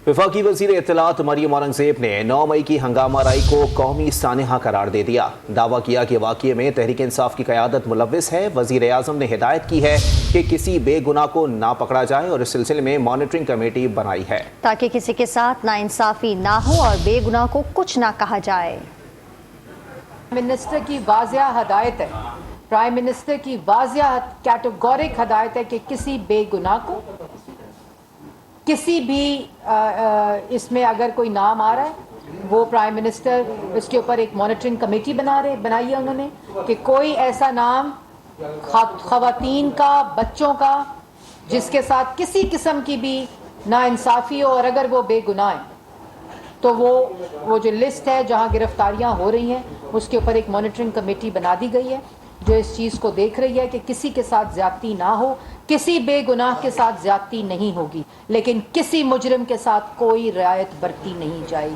वफाकी वज़ीर इत्तलात मरियम औरंगज़ेब ने 9 मई की हंगामा राई को कौमी सानहा करार दे दिया। दावा किया कि वाक़ये में तहरीक इंसाफ की क़यादत मुलव्विस है। वज़ीर आज़म ने हिदायत की है कि किसी बेगुनाह को ना पकड़ा जाए और इस सिलसिले में मॉनिटरिंग कमेटी बनाई है ताकि किसी के साथ नाइंसाफ़ी ना हो और बेगुनाह को कुछ ना कहा जाए। मिनिस्टर की वाज़िया हदायत है, प्राइम मिनिस्टर की वाज़िया कैटेगोरिक हदायत है कि किसी बेगुनाह को किसी भी इसमें अगर कोई नाम आ रहा है वो प्राइम मिनिस्टर इसके ऊपर एक मॉनिटरिंग कमेटी बनाई है उन्होंने कि कोई ऐसा नाम ख़वातीन का, बच्चों का जिसके साथ किसी किस्म की भी नाइंसाफ़ी हो और अगर वो बेगुनाह है तो वो जो लिस्ट है जहाँ गिरफ्तारियाँ हो रही हैं उसके ऊपर एक मॉनिटरिंग कमेटी बना दी गई है जो इस चीज़ को देख रही है कि किसी के साथ ज़्यादती ना हो, किसी बेगुनाह के साथ ज़्यादती नहीं होगी, लेकिन किसी मुजरिम के साथ कोई रियायत बरती नहीं जाएगी।